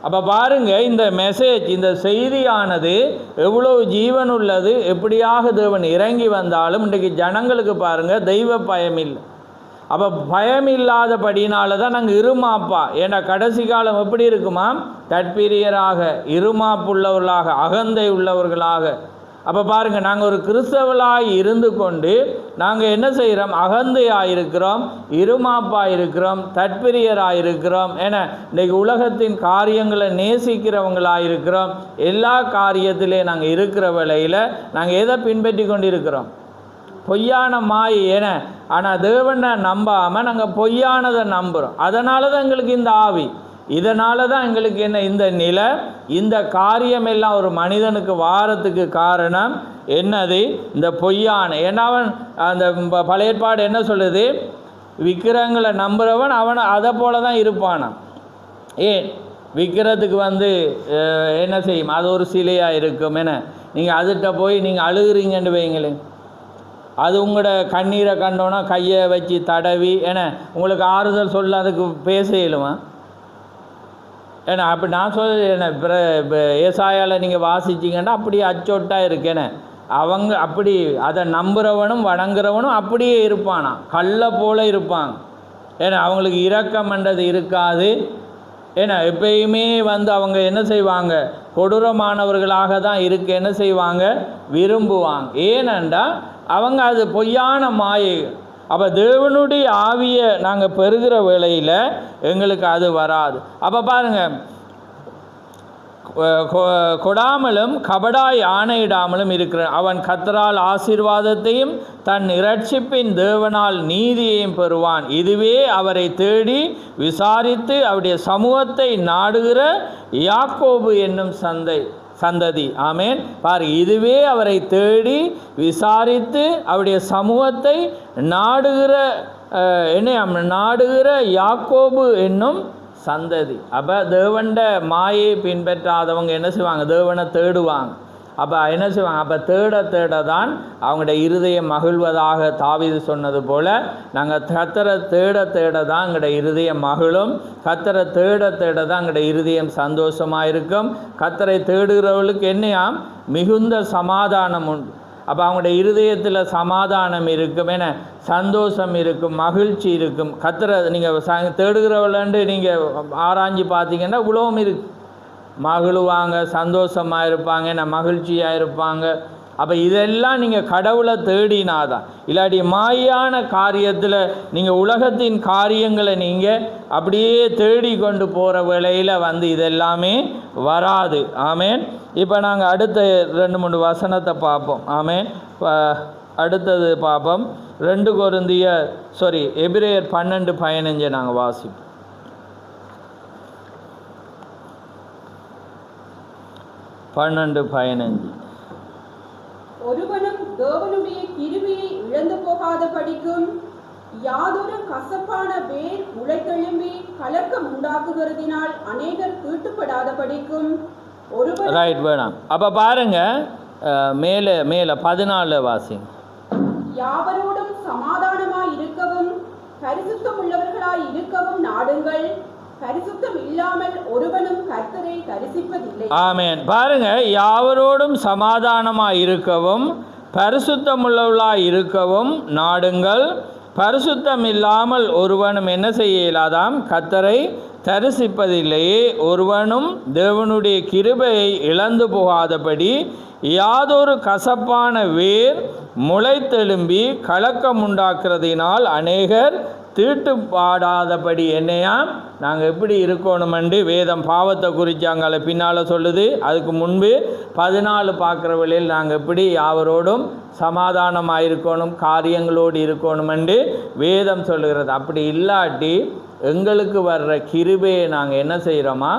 அப்போ பாருங்கள், இந்த மெசேஜ், இந்த செய்தியானது எவ்வளவு ஜீவன் உள்ளது. எப்படியாக தேவன் இறங்கி வந்தாலும் இன்றைக்கு ஜனங்களுக்கு பாருங்கள் தெய்வ பயம் இல்லை. அப்போ பயம் இல்லாதபடினால தான் நாங்கள் இருமாப்பா. ஏன்னா கடைசி காலம் எப்படி இருக்குமா, தற்பிரியராக, இருமாப்புள்ளவர்களாக, அகந்தை உள்ளவர்களாக. அப்போ பாருங்கள், நாங்கள் ஒரு கிறிஸ்தவர்களாக இருந்து கொண்டு நாங்கள் என்ன செய்கிறோம், அகந்தையாக இருக்கிறோம், இருமாப்பாக இருக்கிறோம், தற்பிரியராக இருக்கிறோம். ஏன்னா இன்றைக்கு உலகத்தின் காரியங்களை நேசிக்கிறவங்களாக இருக்கிறோம். எல்லா காரியத்திலே நாங்கள் இருக்கிற வேளையில் நாங்கள் எதை பின்பற்றி கொண்டு இருக்கிறோம், பொய்யான மாயை. ஏன்னா ஆனால் தேவனை நம்பாமல் நாங்கள் பொய்யானதை நம்புகிறோம். அதனால தான் எங்களுக்கு இந்த ஆவி, இதனால தான் எங்களுக்கு என்ன இந்த நிலை, இந்த காரியமெல்லாம் ஒரு மனிதனுக்கு வாரத்துக்கு காரணம் என்னது, இந்த பொய்யான. ஏன்னா அவன் அந்த பழைய ஏற்பாடு என்ன சொல்லுது, விக்கிரகங்களை நம்புகிறவன் அவன் அதை போல தான் இருப்பானான். ஏன் விக்கிரத்துக்கு என்ன செய்யும், அது ஒரு சிலையாக இருக்கும். என்ன நீங்கள் அதுகிட்ட போய் நீங்கள் அழுகுறீங்கன்னு வைங்களேன், அது உங்களோட கண்ணீரை கண்டோன்னா கையை வச்சு தடவி ஏன்னா உங்களுக்கு ஆறுதல் சொல்ல அதுக்கு பேச இயலுமா? ஏன்னா அப்படி நான் சொல்ல என்ன ஏசாயால் நீங்கள் வாசிச்சிங்கன்னா அப்படியே அச்சொட்டாக இருக்கேன்னு அவங்க அப்படி அதை நம்புகிறவனும் வணங்குறவனும் அப்படியே இருப்பானா, கல்லை போல் இருப்பாங்க. ஏன்னா அவங்களுக்கு இரக்கம்ன்றது இருக்காது. ஏன்னா எப்பயுமே அவங்க என்ன செய்வாங்க, கொடூரமானவர்களாக தான் என்ன செய்வாங்க, விரும்புவாங்க. ஏனென்றால் அவங்க அது பொய்யான மாயை. அப்போ தேவனுடைய ஆவியை நாங்கள் பெறுகிற வேளையில் எங்களுக்கு அது வராது. அப்போ பாருங்கள், கொடாமலும் கபடாய் ஆணையிடாமலும் இருக்கிறான். அவன் கர்த்தரால் ஆசீர்வாதத்தையும் தன் இரட்சிப்பின் தேவனால் நீதியையும் பெறுவான். இதுவே அவரை தேடி விசாரித்து அவருடைய சமூகத்தை நாடுகிற யாக்கோபு என்னும் சந்ததி. ஆமேன். பாரு, இதுவே அவரை தேடி விசாரித்து அவருடைய சமூகத்தை நாடுகிற யாக்கோபு என்னும் சந்ததி. அப்போ தேவண்ட மாயை பின்பற்றாதவங்க என்ன செய்வாங்க? தேவனை தேடுவாங்க. அப்போ என்ன செய்வாங்க? அப்போ தேட தான் அவங்களுடைய இருதயம் மகிழ்வதாக தாவீது சொன்னது போல், நாங்கள் கர்த்தரை தேட தான் எங்களுடைய இருதயம் மகிழும். கர்த்தரை தேட தான் எங்களுடைய இருதயம் சந்தோஷமாக இருக்கும். கர்த்தரை தேடுகிறவர்களுக்கு என்னையாம்? மிகுந்த சமாதானம் உண்டு. அப்போ அவங்களுடைய இருதயத்தில் சமாதானம் இருக்கும், ஏன்னா சந்தோஷம் இருக்கும், மகிழ்ச்சி இருக்கும். கர்த்தரை நீங்கள் தேடுகிறவளண்டு நீங்கள் ஆராய்ஞ்சு பார்த்தீங்கன்னா உலகம் இருக்குது. மகிழுவாங்க, சந்தோஷமாக இருப்பாங்க, ஏன்னா மகிழ்ச்சியாக இருப்பாங்க. அப்போ இதெல்லாம் நீங்கள் கடவுளை தேடினாதான். இல்லாட்டி மாயான காரியத்தில் நீங்கள் உலகத்தின் காரியங்களை நீங்கள் அப்படியே தேடி கொண்டு போகிற வேளையில் இதெல்லாமே வராது. ஆமேன். இப்போ நாங்கள் அடுத்த 2-3 வசனத்தை பார்ப்போம். ஆமேன். அடுத்தது பார்ப்போம். எபிரேயர் 12:15 நாங்கள் வாசிப்போம். 12:15. ஒருவனும் தேவனுடைய கிருபையை இழந்து போகாதபடிக்கும் யாதொரு கசப்பான வேர் முளைத்தெழும்பி கலக்கம் உண்டாக்குகிறதினால் அநேகர் தீட்டுப்படாதபடிக்கும் ரைட் வேணாம். அப்போ பாருங்க, மேலே 14 வாசி. யாவரோடும் சமாதானமாய் இருக்கவும் பரிசுத்தம் உள்ளவர்களாய் இருக்கவும் நாடுங்கள். பரிசுத்தம் இல்லாமல் ஒருவனும் கர்த்தரை தரிசிப்பதில்லை. ஆமென். பாருங்க, யாவரோடும் சமாதானமாய் இருக்கவும் பரிசுத்தம் உள்ளவர்களாய் இருக்கவும் நாடுங்கள். பரிசுத்தம் இல்லாமல் ஒருவனும் என்ன செய்ய இயலாதாம்? கர்த்தரை தரிசிப்பதில்லையே. ஒருவனும் தேவனுடைய கிருபையை இழந்து போகாதபடி யாதொரு கசப்பான வேர் முளைத்தெழும்பி கலக்கம் உண்டாக்குறதினால் அநேகர் தீட்டுப்பாடாதபடி என்னையா நாங்கள் எப்படி இருக்கணுமென்று வேதம் பாவத்தை குறித்தாங்கள பின்னால் சொல்லுது. அதுக்கு முன்பு 14 பார்க்குற வழியில் நாங்கள் எப்படி யாவரோடும் சமாதானமாக இருக்கணும், காரியங்களோடு இருக்கணுமென்று வேதம் சொல்லுகிறது. அப்படி இல்லாட்டி எங்களுக்கு வர்ற கிருபையை நாங்கள் என்ன செய்கிறோமா?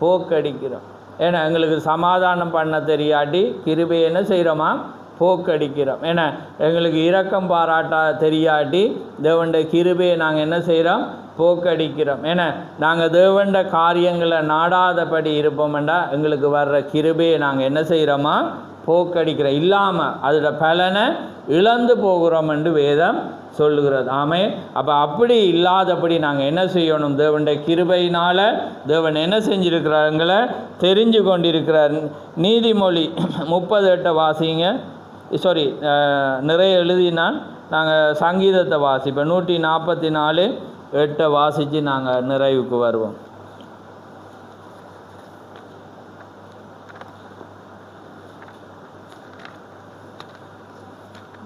போக்கடிக்கிறோம். ஏன்னா எங்களுக்கு சமாதானம் பண்ண தெரியாட்டி கிருபையை என்ன செய்கிறோமா? போக்கடிக்கிறோம். ஏன்னா எங்களுக்கு இரக்கம் பாராட்ட தெரியாட்டி தேவனுடைய கிருபையை நாங்கள் என்ன செய்கிறோம்? போக்கடிக்கிறோம். ஏன்னா நாங்கள் தேவண்ட காரியங்களை நாடாதபடி இருப்போம்டா எங்களுக்கு வர்ற கிருபையை நாங்கள் என்ன செய்கிறோமா? போக்கடிக்கிறோம். இல்லாமல் அதோட பலனை இழந்து போகிறோம் என்று வேதம் சொல்லுகிறது. ஆமென். அப்போ அப்படி இல்லாதபடி நாங்கள் என்ன செய்யணும்? தேவனுடைய கிருபையினால் தேவன் என்ன செஞ்சிருக்கிறார்? எங்களை தெரிஞ்சு கொண்டிருக்கிறார். நீதிமொழி 38 வாசிங்க. நிறைய எழுதினான். நாங்கள் சங்கீதத்தை வாசிப்போம். 144:8 வாசித்து நாங்கள் நிறைவுக்கு வருவோம்.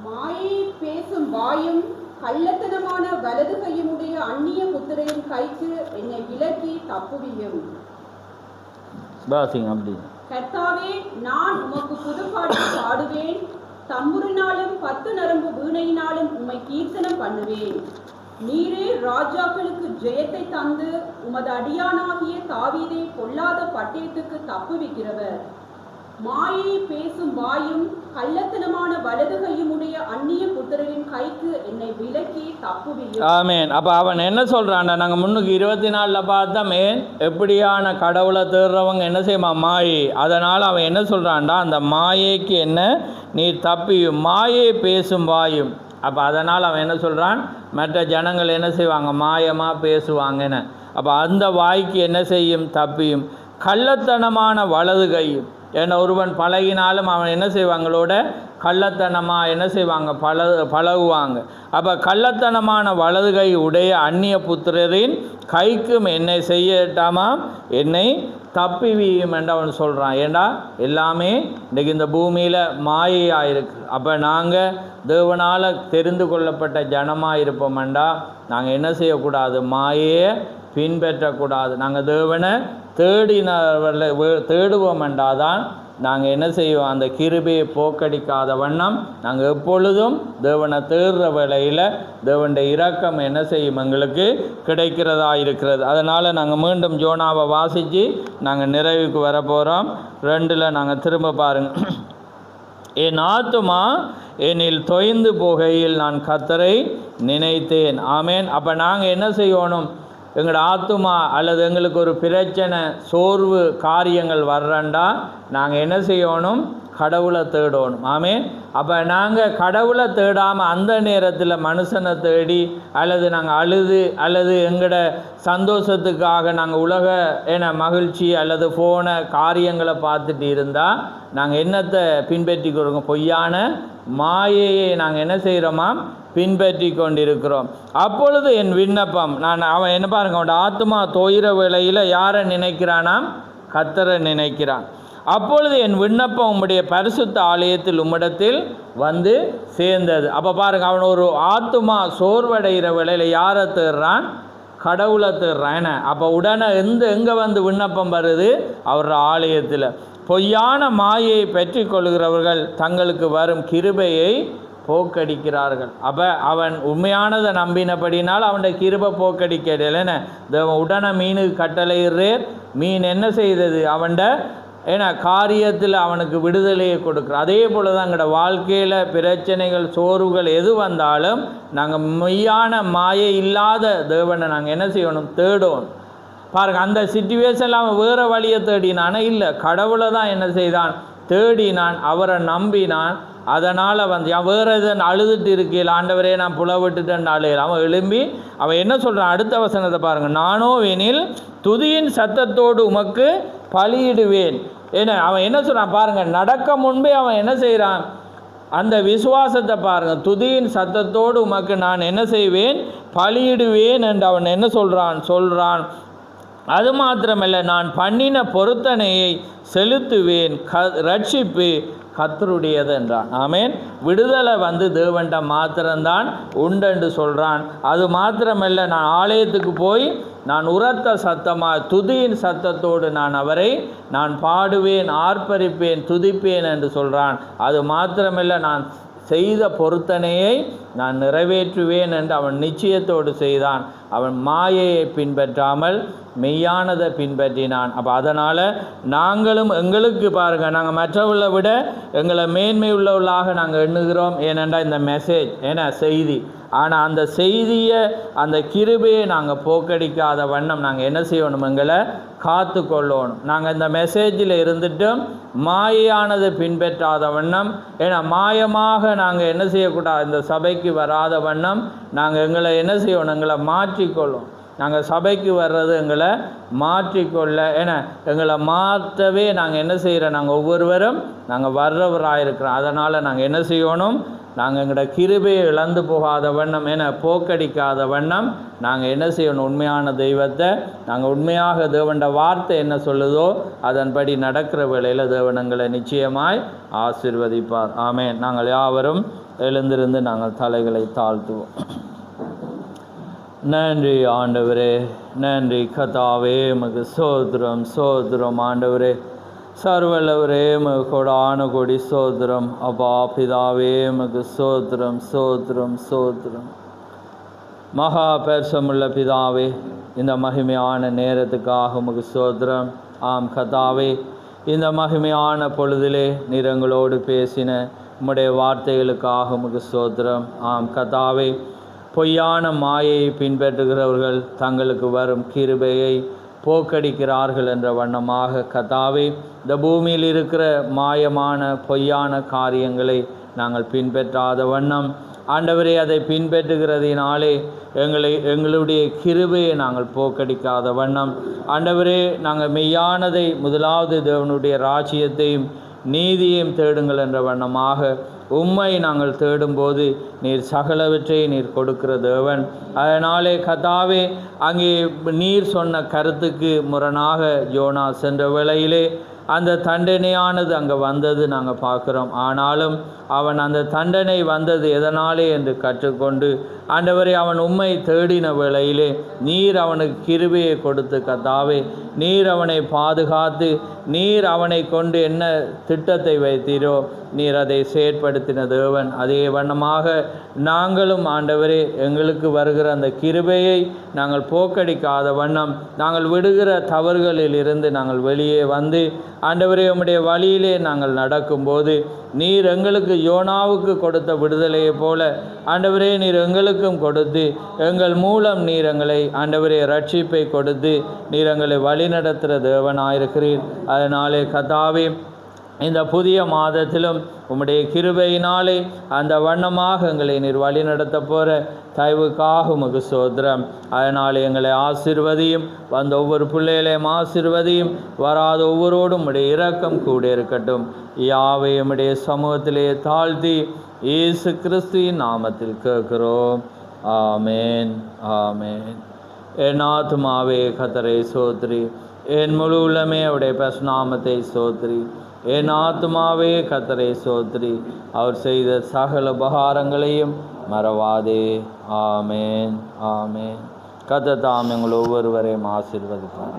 மாயை பேசும் வாயும் கள்ளத்தனமான வலது கையுடைய அந்நிய புத்திரையின் கைக்கு என்னை விலக்கி தப்புவியும். அப்படி கர்த்தாவே, நான் உமக்கு புதுப்பாட்டு பாடுவேன். தம்புரினாலும் 10 நரம்பு வீணையினாலும் உம்மை கீர்த்தனம் பண்ணுவேன். நீரே ராஜாக்களுக்கு ஜெயத்தை தந்து உமது அடியானாகிய தாவீதை பொல்லாத பட்டயத்துக்கு தப்புவிக்கிறவர். மாயை பேசும் வாயும் கள்ளத்தனமான வலது கையுடைய அந்நிய புத்திரரின் கைக்கு என்னை விலக்கி தப்புவியும். ஆமென். அப்போ அவன் என்ன சொல்கிறான்டா? நாங்கள் 324 பார்த்தோமே, எப்படியான கடவுளை தேடுறவங்க என்ன செய்யுமா? மாயை. அதனால் அவன் என்ன சொல்கிறான்டா? அந்த மாயைக்கு என்ன நீ தப்பியும். மாயை பேசும் வாயும். அப்போ அதனால் அவன் என்ன சொல்கிறான்? மற்ற ஜனங்கள் என்ன செய்வாங்க? மாயமாக பேசுவாங்கன்னு. அப்போ அந்த வாய்க்கு என்ன செய்யும்? தப்பியும். கள்ளத்தனமான வலது கையும். ஏன்னா ஒருவன் பழகினாலும் அவன் என்ன செய்வாங்களோட கள்ளத்தனமாக என்ன செய்வாங்க? பழகுவாங்க. அப்போ கள்ளத்தனமான வலது கை உடைய அந்நிய புத்திரரின் கைக்கும் என்னை செய்யட்டாமா? என்னை தப்பிவியும் என்று அவன் சொல்கிறான். ஏண்டா எல்லாமே இன்றைக்கு இந்த பூமியில் மாயையாக இருக்குது. அப்போ நாங்கள் தேவனால் தெரிந்து கொள்ளப்பட்ட ஜனமாக இருப்போம்டா நாங்கள் என்ன செய்யக்கூடாது? மாயையை பின்பற்றக்கூடாது. நாங்கள் தேவனை தேடுவோம் என்றாதான் நாங்கள் என்ன செய்வோம், அந்த கிருபையை போக்கடிக்காத வண்ணம் நாங்கள் எப்பொழுதும் தேவனை தேடுற வேளையில் தேவனுடைய இரக்கம் என்ன செய்யும், எங்களுக்கு கிடைக்கிறதா இருக்கிறது. அதனால் நாங்கள் மீண்டும் யோனாவை வாசித்து நாங்கள் நிறைவுக்கு வர போகிறோம். 2 நாங்கள் திரும்ப பாருங்கள். என் ஆத்துமா என்னில் தொய்ந்து போகையில் நான் கர்த்தரை நினைத்தேன். ஆமேன். அப்போ நாங்கள் என்ன செய்யணும், எங்களோட ஆத்துமா அல்லது எங்களுக்கு ஒரு பிரச்சனை, சோர்வு காரியங்கள் வர்றண்டா நாங்கள் என்ன செய்யணும், கடவுளை தேடணும். ஆமேன். அப்போ நாங்கள் கடவுளை தேடாமல் அந்த நேரத்தில் மனுஷனை தேடி அல்லது நாங்கள் அழுது அல்லது எங்களோட சந்தோஷத்துக்காக நாங்கள் உலக மகிழ்ச்சி அல்லது போன காரியங்களை பார்த்துட்டு இருந்தால் நாங்கள் என்னத்தை பின்பற்றி கொடுக்கோம், பொய்யான மாயையை நாங்கள் என்ன செய்கிறோமா, பின்பற்றி கொண்டிருக்கிறோம். அப்பொழுது என் விண்ணப்பம், அவன் என்ன பாருங்க, அவனோட ஆத்மா தோயிற வேளையில் யாரை நினைக்கிறானாம், கர்த்தரை நினைக்கிறான். அப்பொழுது என் விண்ணப்பம் உம்முடைய பரிசுத்த ஆலயத்தில் உம்மிடத்தில் வந்து சேர்ந்தது. அப்போ பாருங்க, அவன் ஒரு ஆத்மா சோர்வடைகிற வேளையில் யாரை தேடுறான், கடவுளை தேடுறான். என்ன அப்போ உடனே எங்கே வந்து விண்ணப்பம் வருது, அவர் ஆலயத்தில். பொய்யான மாயையை பெற்றி கொள்கிறவர்கள் தங்களுக்கு வரும் கிருபையை போக்கடிக்கிறார்கள். அப்போ அவன் உண்மையானதை நம்பினபடினால் அவனுடைய கிருபை போக்கடிக்கல. உடனே மீனுக்கு கட்டளையிடுறேர், மீன் என்ன செய்தது, அவன்ட காரியத்தில் அவனுக்கு விடுதலையை கொடுக்குறோம். அதே போல் தான் எங்களோட வாழ்க்கையில் பிரச்சனைகள், சோர்வுகள் எது வந்தாலும் நாங்கள் மெய்யான மாயை இல்லாத தேவனை நாங்கள் என்ன செய்யணும், தேடணும். பாருங்கள், அந்த சிச்சுவேஷனில் அவன் வேறு வழியை தேடினானே இல்லை, கடவுளை தான் என்ன செய்தான், தேடினான், அவரை நம்பினான். அதனால் வந்து வேறு எதன் அழுதுட்டு இருக்கையில், ஆண்டவரே நான் புலவிட்டுட்டேன் அழுகல. அவன் எழும்பி அவன் என்ன சொல்கிறான், அடுத்த வசனத்தை பாருங்கள். நானோ வெனில் துதியின் சத்தத்தோடு உமக்கு பலியிடுவேன். ஏன்னா அவன் என்ன சொல்கிறான் பாருங்கள், நடக்க முன்பே அவன் என்ன செய்கிறான், அந்த விசுவாசத்தை பாருங்கள். துதியின் சத்தத்தோடு உமக்கு நான் என்ன செய்வேன், பலியிடுவேன் என்று அவன் என்ன சொல்கிறான். அது மாத்திரமல்ல, நான் பண்ணின பொருத்தனையை செலுத்துவேன், ரட்சிப்பு கர்த்தருடையது என்றான். ஆமேன். விடுதலை வந்து தேவன்ட மாத்திரம்தான் உண்டென்று சொல்கிறான். அது மாத்திரமல்ல, நான் ஆலயத்துக்கு போய் நான் உரத்த சத்தமாக துதியின் சத்தத்தோடு நான் பாடுவேன், ஆர்ப்பரிப்பேன், துதிப்பேன் என்று சொல்கிறான். அது மாத்திரமல்ல, நான் செய்த பொருத்தனையை நான் நிறைவேற்றுவேன் என்று அவன் நிச்சயத்தோடு செய்தான். அவன் மாயையை பின்பற்றாமல் மெய்யானதை பின்பற்றினான். அப்போ அதனால் நாங்களும் எங்களுக்கு பாருங்கள், நாங்கள் மற்றவர்களை விட எங்களை மேன்மை உள்ளவர்களாக நாங்கள் எண்ணுகிறோம். ஏனென்றால் இந்த மெசேஜ் செய்தி, ஆனால் அந்த செய்தியை, அந்த கிருபையை நாங்கள் போக்கடிக்காத வண்ணம் நாங்கள் என்ன செய்யணும், எங்களை காத்து கொள்ளணும். நாங்கள் இந்த மெசேஜில் இருந்துட்டும் மாயானதை பின்பற்றாத வண்ணம், மாயமாக நாங்கள் என்ன செய்யக்கூடாது, இந்த சபைக்கு வராத வண்ணம் நாங்கள் எங்களை என்ன செய்யணும், எங்களை மாற்றிக்கொள்ளும். நாங்கள் சபைக்கு வர்றது எங்களை மாற்றிக்கொள்ள, எங்களை மாற்றவே நாங்கள் என்ன செய்கிறோம், நாங்கள் ஒவ்வொருவரும் நாங்கள் வர்றவராக இருக்கிறோம். அதனால் நாங்கள் என்ன செய்யணும், நாங்கள் எங்களோட கிருபையை இழந்து போகாத வண்ணம், போக்கடிக்காத வண்ணம் நாங்கள் என்ன செய்யணும், உண்மையான தெய்வத்தை நாங்கள் உண்மையாக தேவனுடைய வார்த்தை என்ன சொல்லுதோ அதன்படி நடக்கிற வேளையில் தேவன் எங்களை நிச்சயமாய் ஆசீர்வதிப்பார். ஆமேன். நாங்கள் யாவரும் எழுந்திருந்து நாங்கள் தலைகளை தாழ்த்துவோம். நன்றி ஆண்டவரே, நன்றி கர்த்தாவே, உமக்கு ஸ்தோத்திரம் ஸ்தோத்திரம். ஆண்டவரே சர்வல்லவரே, உமக்கு கொடான கொடி ஸ்தோத்திரம். அப்பா பிதாவே, உமக்கு ஸ்தோத்திரம் ஸ்தோத்திரம் ஸ்தோத்திரம். மகா பெருசமுள்ள பிதாவே, இந்த மகிமையான நேரத்துக்காக உமக்கு ஸ்தோத்திரம். ஆம் கர்த்தாவே, இந்த மகிமையான பொழுதிலே நீர் எங்களோடு பேசின உம்முடைய வார்த்தைகளுக்காக உமக்கு ஸ்தோத்திரம். ஆம் கர்த்தாவே, பொய்யான மாயையை பின்பற்றுகிறவர்கள் தங்களுக்கு வரும் கிருபையை போக்கடிக்கிறார்கள் என்ற வண்ணமாக கர்த்தாவே, இந்த பூமியில் இருக்கிற மாயமான பொய்யான காரியங்களை நாங்கள் பின்பற்றாத வண்ணம் ஆண்டவரே, அதை பின்பற்றுகிறதினாலே எங்களுடைய கிருபையை நாங்கள் போக்கடிக்காத வண்ணம் ஆண்டவரே, நாங்கள் மெய்யானதை முதலாவது தேவனுடைய ராஜ்யத்தையும் நீதியையும் தேடுங்கள் என்ற வண்ணமாக உம்மை நாங்கள் தேடும்போது நீர் சகலவற்றை நீர் கொடுக்கிற தேவன். அதனாலே கர்த்தாவே, அங்கே நீர் சொன்ன கருத்துக்கு முரணாக யோனா சென்ற வேளையிலே அந்த தண்டனையானது அங்கே வந்தது நாங்கள் பார்க்குறோம். ஆனாலும் அவன் அந்த தண்டனை வந்தது எதனாலே என்று கற்றுக்கொண்டு ஆண்டவரே அவன் உம்மை தேடின வேளையிலே நீர் அவனுக்கு கிருபையை கொடுத்து கர்த்தாவே நீர் அவனை பாதுகாத்து நீர் அவனை கொண்டு என்ன திட்டத்தை வைத்தீரோ நீர் அதை செயற்படுத்தின தேவன். அதே வண்ணமாக நாங்களும் ஆண்டவரே எங்களுக்கு வருகிற அந்த கிருபையை நாங்கள் போக்கடிக்காத வண்ணம் நாங்கள் விடுகிற தவறுகளில் இருந்து நாங்கள் வெளியே வந்து ஆண்டவரே உம்முடைய வழியிலே நாங்கள் நடக்கும்போது நீர் எங்களுக்கு யோனாவுக்கு கொடுத்த விடுதலையை போல ஆண்டவரே நீர் எங்களுக்கும் கொடுத்து எங்கள் மூலம் நீர் எங்களை ஆண்டவரே ரட்சிப்பை கொடுத்து நீர் எங்களை வழி நடத்துகிற தேவனாயிருக்கிறீர். அதனாலே கர்த்தாவே இந்த புதிய மாதத்திலும் உம்முடைய கிருபையினாலே அந்த வண்ணமாக எங்களை நீர் வழி நடத்த போகிற தயவுக்காக உமக்கு ஸ்தோத்திரம். அதனால் எங்களை ஆசீர்வதியும், வந்த ஒவ்வொரு பிள்ளைகளையும் ஆசீர்வதியும், வராத ஒவ்வொருவரோடும் உம்முடைய இரக்கம் கூட இருக்கட்டும். யாவை உம்முடைய சமூகத்திலே தாழ்த்தி இயேசு கிறிஸ்துவின் நாமத்தில் கேட்கிறோம். ஆமேன் ஆமேன். என் ஆத்துமாவே கர்த்தரை ஸ்தோத்திரி, என் முழு உள்ளமே அவருடைய பரிசுநாமத்தை ஸ்தோத்திரி. என் ஆத்துமாவே கர்த்தரை ஸ்தோத்திரி, அவர் செய்த சகல உபகாரங்களையும் மறவாதே. ஆமேன் ஆமேன். கர்த்தர் தாம் எங்கள் ஒவ்வொருவரையும் ஆசீர்வதிப்பார்.